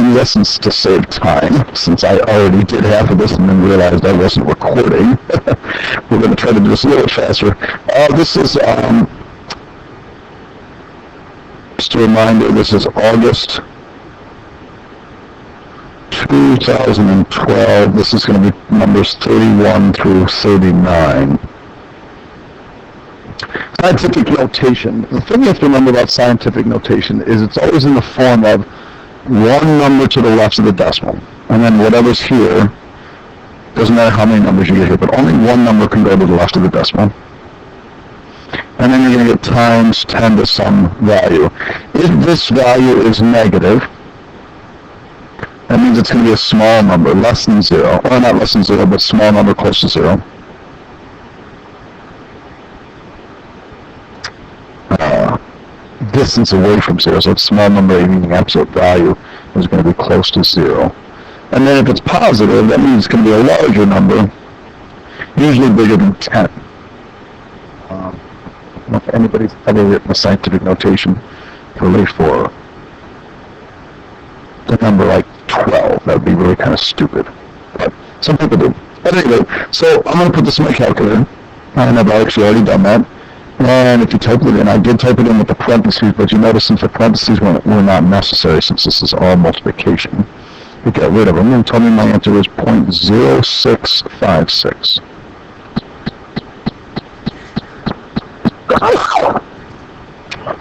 in essence to save time, since I already did half of this and then realized I wasn't recording. We're going to try to do this a little bit faster. This is, just a reminder, this is August 2012. This is going to be numbers 31 through 39. Scientific notation. The thing you have to remember about scientific notation is it's always in the form of one number to the left of the decimal, and then whatever's here, doesn't matter how many numbers you get here, but only one number can go to the left of the decimal. And then you're going to get times 10 to some value. If this value is negative, that means it's going to be a small number, less than 0. Or not less than 0, but small number close to 0. Distance away from 0, so it's small number meaning absolute value is going to be close to 0. And then if it's positive, that means it's going to be a larger number, usually bigger than 10. I don't know if anybody's ever written a scientific notation really for the number like 12. That would be really kind of stupid. But some people do. But anyway, so I'm going to put this in my calculator, and I've actually already done that. And if you type it in, I did type it in with the parentheses, but you notice since the parentheses were not necessary, since this is all multiplication, we got rid of them and told me my answer was 0.0656.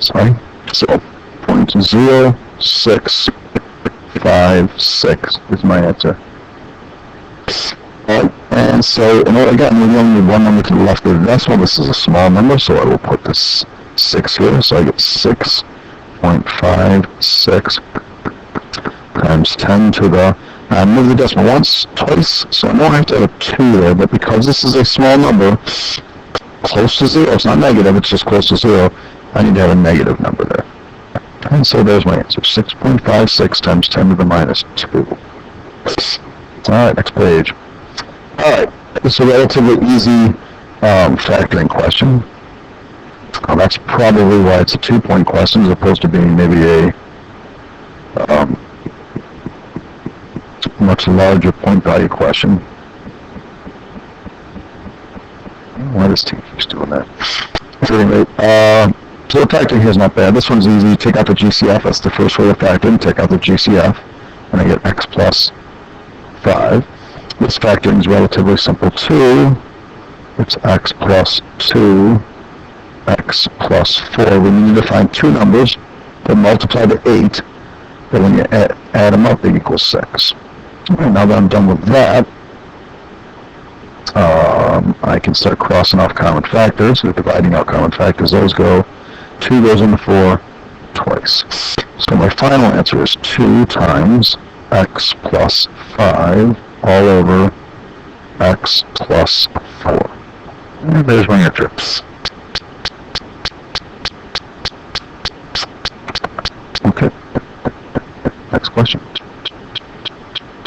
Sorry. So 0.0656 is my answer. And so, again, we only need one number to the left of the decimal. This is a small number, so I will put this 6 here. So I get 6.56 times 10 to the... I move the decimal once, twice, so I know I have to have a 2 there, but because this is a small number, close to 0, it's not negative, it's just close to 0, I need to have a negative number there. And so there's my answer, 6.56 times 10 to the minus 2. Alright, next page. Alright, it's a relatively easy factoring question. That's probably why it's a 2-point question as opposed to being maybe a much larger point value question. Why does T keeps doing that? So anyway, so the factoring here is not bad. This one's easy. Take out the GCF. That's the first way of factoring. Take out the GCF, and I get x plus 5. This factoring is relatively simple too. It's x plus 2, x plus 4. We need to find two numbers that multiply to 8, but when you add them up, they equal 6. Right, now that I'm done with that, I can start crossing off common factors. We're dividing out common factors. Those go, 2 goes into 4 twice. So my final answer is 2 times x plus 5 all over x plus 4. And there's my answer. Okay. Next question.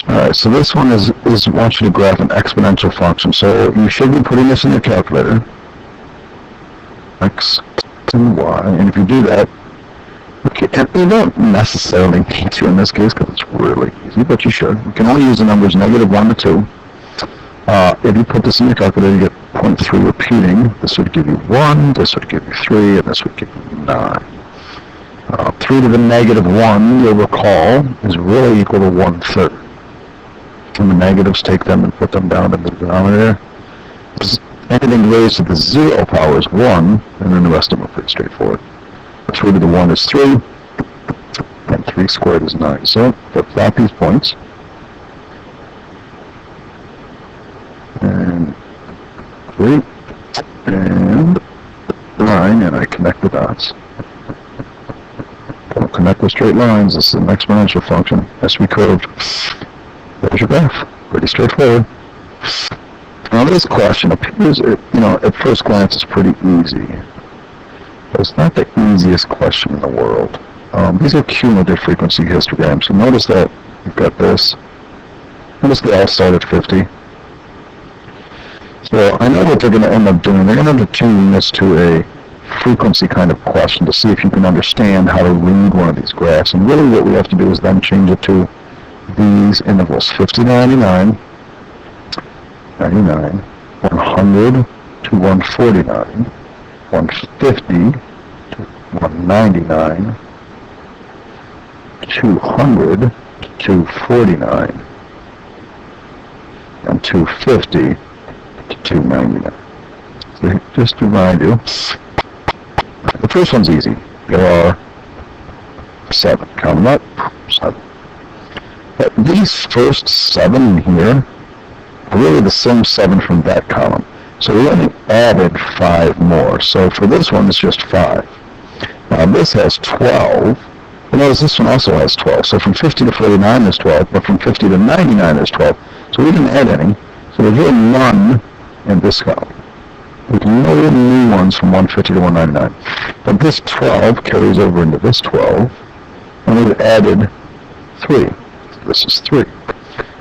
Alright, so this one is wants you to graph an exponential function. So you should be putting this in your calculator. X and y. And if you do that, okay, and you don't necessarily need to in this case because it's really easy, but you should. You can only use the numbers -1 to 2. If you put this in your calculator, you get 0.3 repeating. This would give you 1, this would give you 3, and this would give you 9. 3 to the -1, you'll recall, is really equal to 1/3. And the negatives, take them and put them down in the denominator. Anything raised to the 0 power is 1, and then the rest of them are pretty straightforward. 3 to the 1 is 3, and 3 squared is 9. So, flip-flop these points. And 3, and 9, and I connect the dots. Don't connect the straight lines. This is an exponential function. Has to be curved. There's your graph. Pretty straightforward. Now this question appears, at first glance it's pretty easy. But it's not the easiest question in the world. These are cumulative frequency histograms. So notice that you've got this. Notice they all start at 50. So I know what they're going to end up doing. They're going to end up changing this to a frequency kind of question to see if you can understand how to read one of these graphs. And really what we have to do is then change it to these intervals, 50 to 99, 99, 100 to 149, 150 to 199, 200 to 249, and 250 to 299. So just to remind you, the first one's easy. There are 7. Count them up, 7. But these first 7 in here are really the same 7 from that column. So we only added 5 more. So for this one, it's just 5. Now this has 12. You notice this one also has 12. So from 50 to 49 is 12, but from 50 to 99 is 12. So we didn't add any. So there's really none in this column. There's no new ones from 150 to 199. But this 12 carries over into this 12, and we've added 3. So this is 3.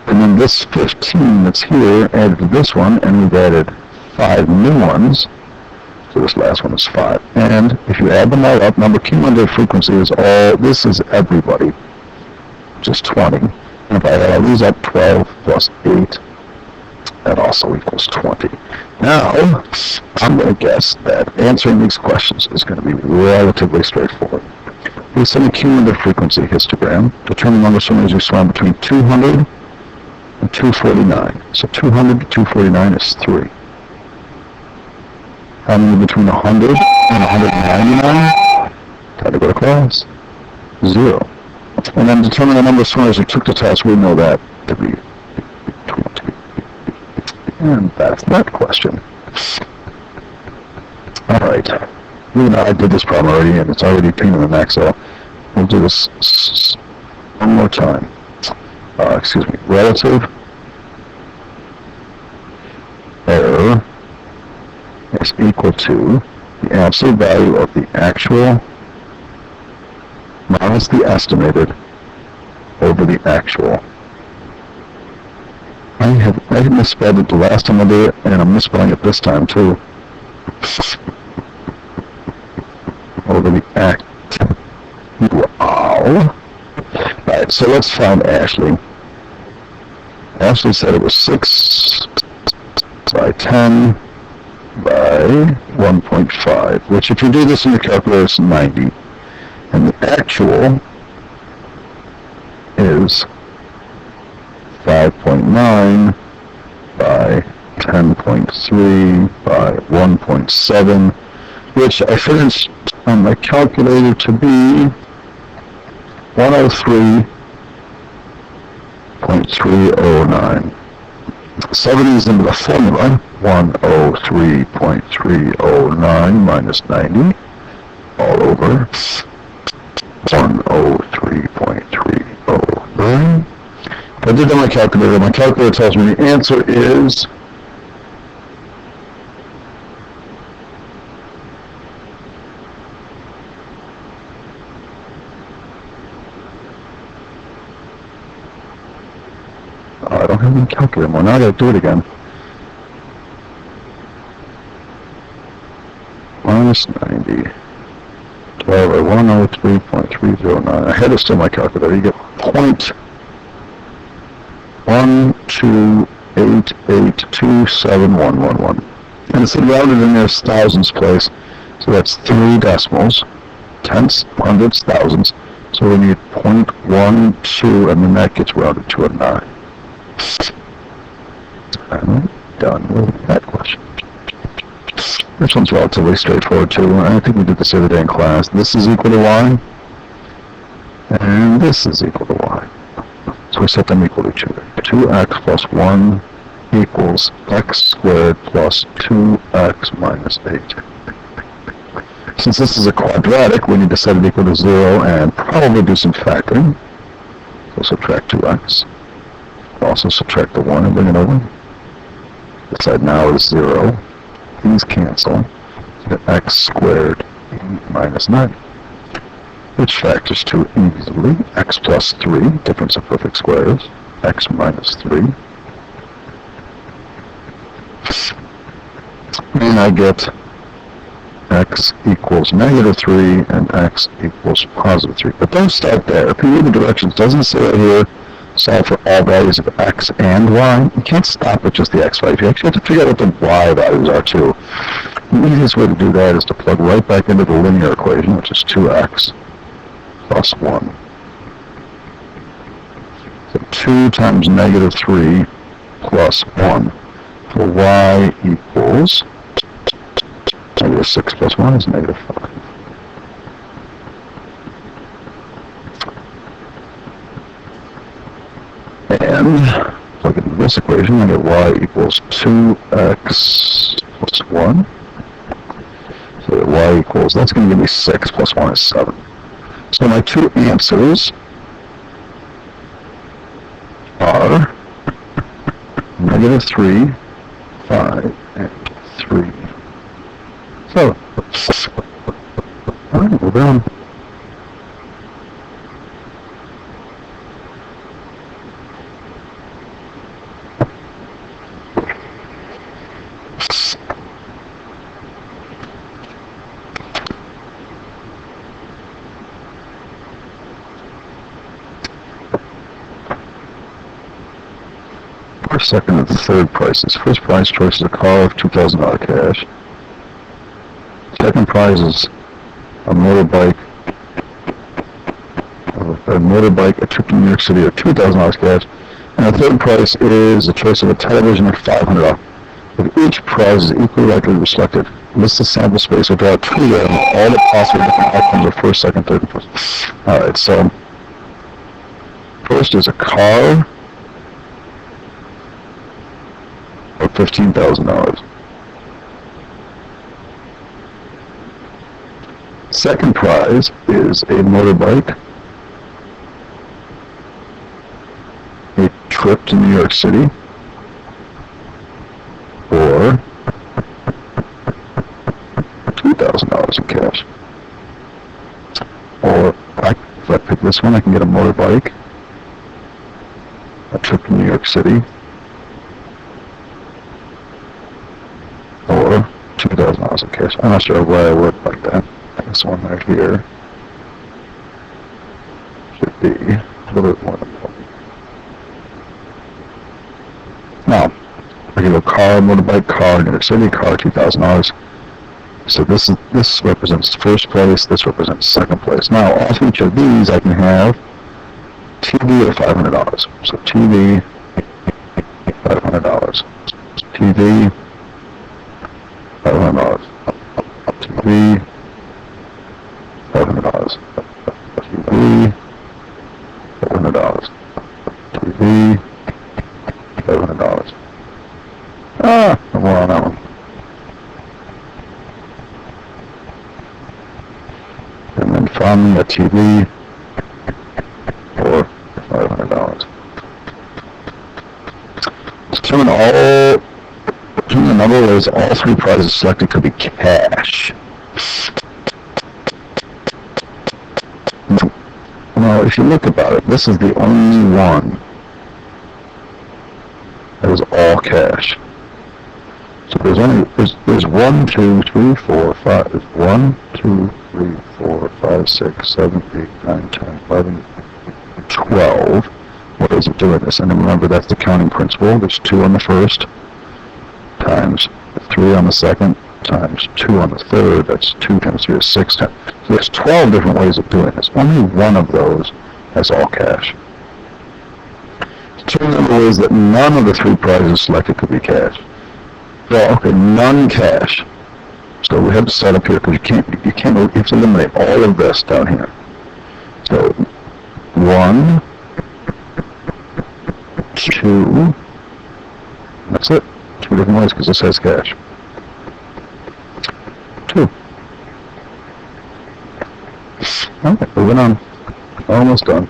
And then this 15 that's here added to this one, and we've added 5 new ones. So this last one is 5. And if you add them all up, number cumulative frequency is all, this is everybody, which is 20. And if I add all these up, 12 plus 8, that also equals 20. Now, I'm going to guess that answering these questions is going to be relatively straightforward. We send a cumulative frequency histogram. Determine number of swimmers who swam between 200 and 249. So 200 to 249 is 3. How many between 100 and 199? Time to go to class. 0. And then determine the number of swimmers who took the test. We know that to be 20. And that's that question. Alright. Even though I did this problem already, and it's already pain in the neck, so we'll do this one more time. Relative error is equal to the absolute value of the actual minus the estimated over the actual. I misspelled it the last time I did it, and I'm misspelling it this time too. Over the act. Wow. Alright, so let's find Ashley. Ashley said it was 6 by 10 by 1.5, which if you do this in your calculator is 90. And the actual is 5.9 by 10.3 by 1.7, which I finished on my calculator to be 103.309. 7 is into the formula, 103.309 minus 90, all over 103.309. If I did that on my calculator tells me the answer is I don't have any calculator anymore. Now I gotta do it again. Minus 90. 12 or 103.309. I had to steal my calculator. You get 0.128827111. And it's rounded in there's thousands place. So that's 3 decimals. Tenths, hundredths, thousands. So we need 0.12, and then that gets rounded to a 9. I'm done with that question. This one's relatively straightforward too. I think we did this the other day in class. This is equal to y, and this is equal to y. So we set them equal to each other. 2x plus 1 equals x squared plus 2x minus 8. Since this is a quadratic, we need to set it equal to 0 and probably do some factoring. So subtract 2x. Also subtract the 1 and bring it over. This side now is 0. These cancel. So get x squared minus 9. Which factors to easily. X plus 3, difference of perfect squares. X minus 3. And I get x equals negative 3 and x equals positive 3. But don't start there. If you read the directions, it doesn't say right here solve for all values of x and y. You can't stop at just the x value. You actually have to figure out what the y values are too. The easiest way to do that is to plug right back into the linear equation, which is 2x plus 1. So 2 times negative 3 plus 1 for y equals negative 6 plus 1 is negative 5. And plug into this equation, I get y equals 2x plus 1. So that y equals, that's going to give me 6 plus 1 is 7. So my two answers are negative 3, 5, and 3. So, all right, we're done. First, second, and third prices. First prize choice is a car of $2,000 cash. Second prize is a motorbike, a trip to New York City of $2,000 cash. And the third prize is a choice of a television of $500. If each prize is equally likely to be selected, list the sample space or draw two of all the possible different outcomes of first, second, third, and fourth. Alright, so first is a car of $15,000. Second prize is a motorbike, a trip to New York City, or $2,000 in cash. Or if I pick this one, I can get a motorbike, a trip to New York City, or $2,000 in cash. I'm not sure why I would like that. This one right here should be a little bit more important. Now, I give a car, motorbike, car, New York City, car, $2,000. So this represents first place, this represents second place. Now, off each of these, I can have TV of $500. So TV, $500. TV, $500. TV, $500. TV, $500. TV, $500. No more on that one. And then finally a TV for $500. Determine the number of ways all three prizes selected could be cash. Well, if you look about it, this is the only one that is all cash. So there's 1, 2, 3, 4, 5. There's 1, 2, 3, 4, 5, 6, 7, 8, 9, 10, 11, 12 ways of doing this. And remember, that's the counting principle. There's 2 on the first, times 3 on the second, times 2 on the third. That's 2 times 3 is 6 times. So there's 12 different ways of doing this. Only one of those has all cash. Two of the ways that none of the three prizes selected could be cash. Well, okay, none cash. So we have to set up here because you have to eliminate all of this down here. So 1, 2, that's it. 2 different ways because this has cash. 2. Okay, moving on. Almost done.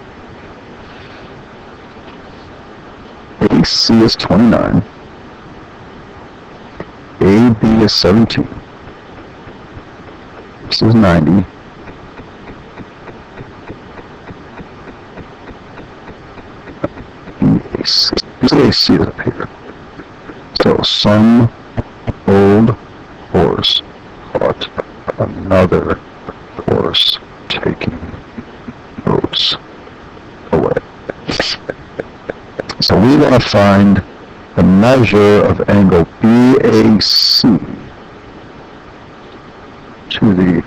AC is 29. AB is 17. This is 90. AC. This AC is up here. So some old horse caught another horse taking oats away. So we want to find the measure of angle BAC to the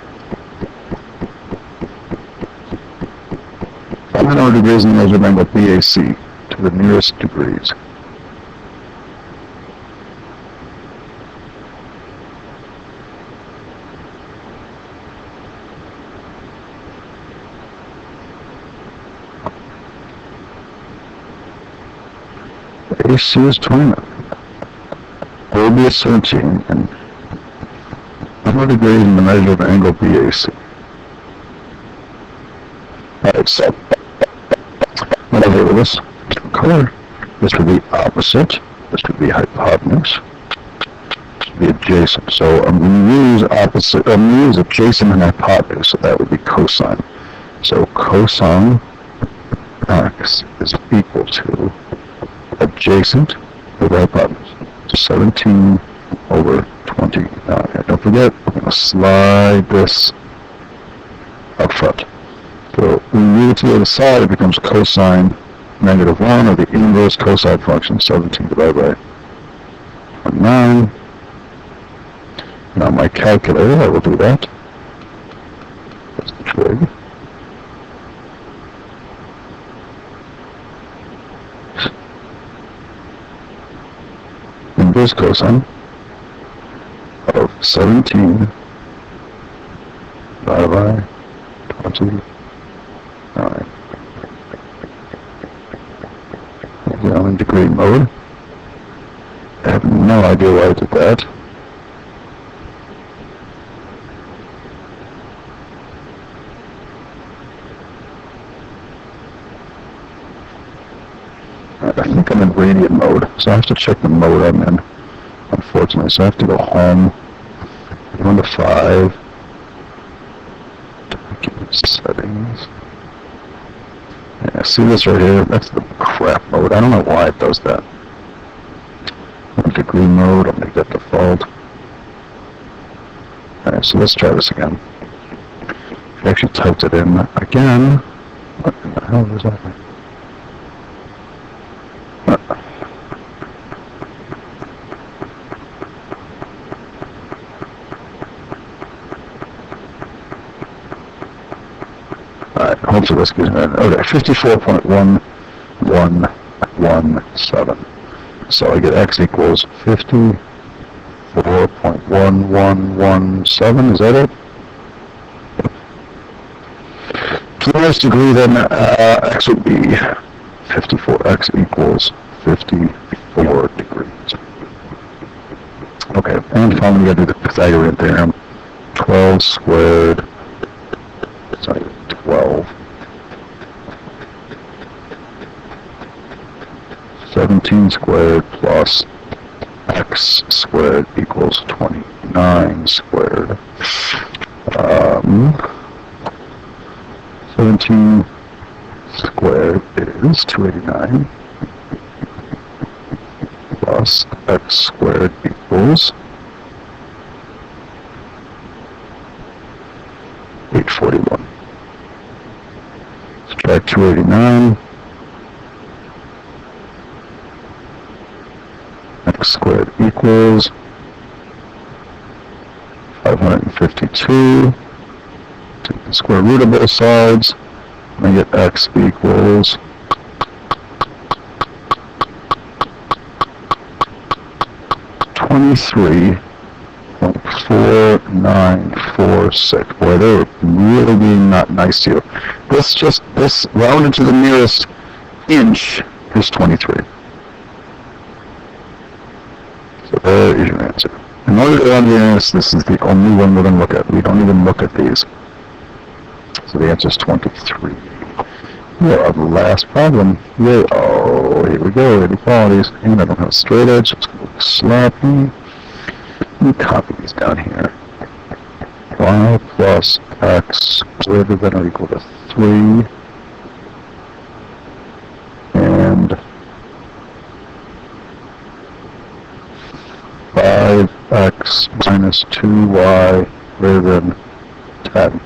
500 degrees and measure of angle BAC to the nearest degrees. AC is 29. OB is 17, and 100 degrees in the measure of angle BAC. Alright, so whatever it was, color. This would be opposite. This would be hypotenuse. This would be adjacent. So I'm going to use opposite. I'm going to use adjacent and hypotenuse. So that would be cosine. So cosine x is equal to adjacent over hypotenuse. 17 over 29. And don't forget, we're going to slide this up front. So when we move it to the other side, it becomes cosine -1, or the inverse cosine function, 17 divided by 9. Now my calculator, I will do that. That's the trig. Inverse cosine of 17 divided by 29. I'm in degree mode. I have no idea why I did that. I think I'm in radian mode, so I have to check the mode I'm in, unfortunately. So I have to go home, go into 5, document settings. Yeah, see this right here? That's the crap mode. I don't know why it does that. Degree mode, I'll make that default. Alright, so let's try this again. I actually typed it in again. What in the hell is that? Alright, hopefully this gives me an, okay, 54.1117. So I get x equals 54.1117, is that it? To the nearest degree, then x would be 54x equals 54 degrees. Okay, and finally we got to do the Pythagorean theorem. 12 squared, sorry, 12. 17 squared plus x squared equals 29 squared. 17 squared is 289 plus x squared equals 841. Subtract 289. X squared equals 552. Take the square root of both sides. And I get x equals 23.4946. Boy, they're really being not nice to you. This rounded to the nearest inch is 23. So there is your answer. In order to round the nearest, this is the only one we're going to look at. We don't even look at these. So the answer is 23. Here are the last problem. Here, oh, here we go. Inequalities. And I don't have a straight edge, so it's going to look sloppy. Let me copy these down here. Y plus x greater than or equal to 3. And 5x minus 2y greater than 10.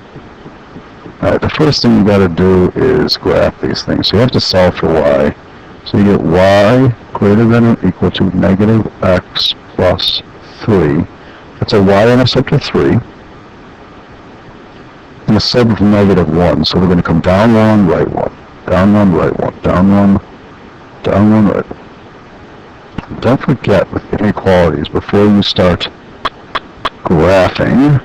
Alright, the first thing you got to do is graph these things. So you have to solve for y. So you get y greater than or equal to negative x plus 3. That's a y-intercept of 3. And a sub of negative 1. So we're going to come down 1, right 1. Down 1, right 1. Down 1, down 1, right 1. Don't forget with inequalities, before you start graphing,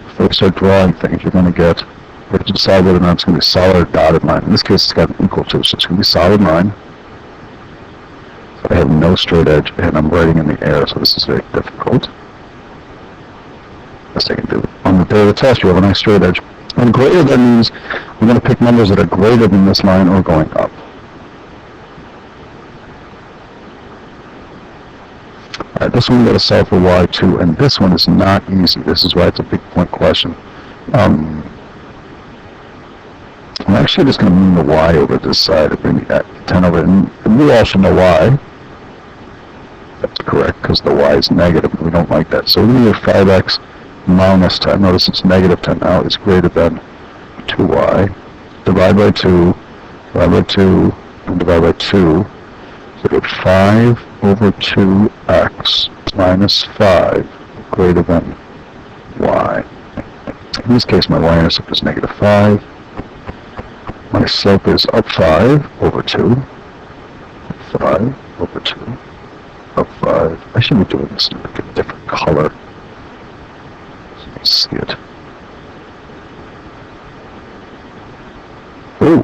before you start drawing things, you're going to get, you have to decide whether or not it's going to be solid or dotted line. In this case, it's got an equal to, so it's going to be solid line. So I have no straight edge, and I'm writing in the air, so this is very difficult. Best I can do. On the day of the test, you have a nice straight edge. And greater, that means we're going to pick numbers that are greater than this line or going up. Alright, this one we've got to solve for y2, and this one is not easy. This is why it's a big point question. I'm actually just going to move the y over this side and bring the 10 over, and we all should know why. That's correct, because the y is negative, and we don't like that. So we're going to get 5x minus 10. Notice it's negative 10 now. Is greater than 2y. Divide by 2, divide by 2, and divide by 2. So we get 5 over 2x minus 5 greater than y. In this case, my y-intercept is negative 5. My slope is up 5 over 2. 5 over 2. Up 5. I should be doing this in a different color so you can see it. Ooh.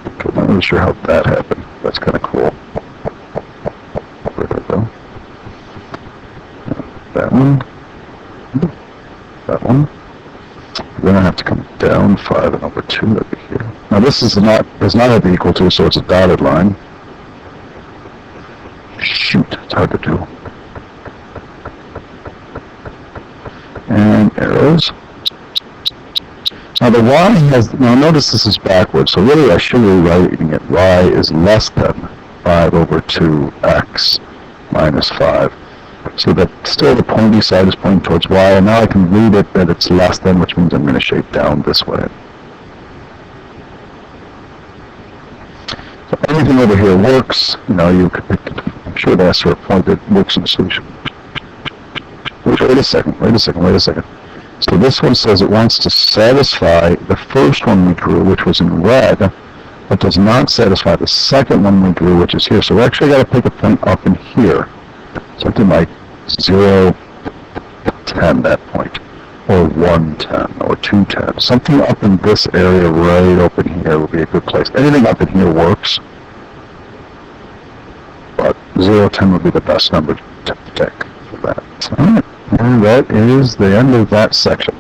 Okay, I'm not really sure how that happened. That's kind of cool. Where did I go? That one. That one. Then I have to come down 5 and over 2 over here. Now this is not have the equal to, so it's a dotted line. Shoot, it's hard to do. And arrows. Now the y has, now notice this is backwards, so really I should be writing it y is less than 5 over 2x minus 5. So that still the pointy side is pointing towards y, and now I can read it that it's less than, which means I'm going to shape down this way. So anything over here works. You know, you could pick, I'm sure that's a point that works in the solution. Wait a second. So this one says it wants to satisfy the first one we drew, which was in red, but does not satisfy the second one we drew, which is here. So we actually got to pick a point up in here. Something like 0, 10, that point, or 110, or 210. Something up in this area right up in here would be a good place. Anything up in here works, but 0, 10 would be the best number to pick for that. All right, and that is the end of that section.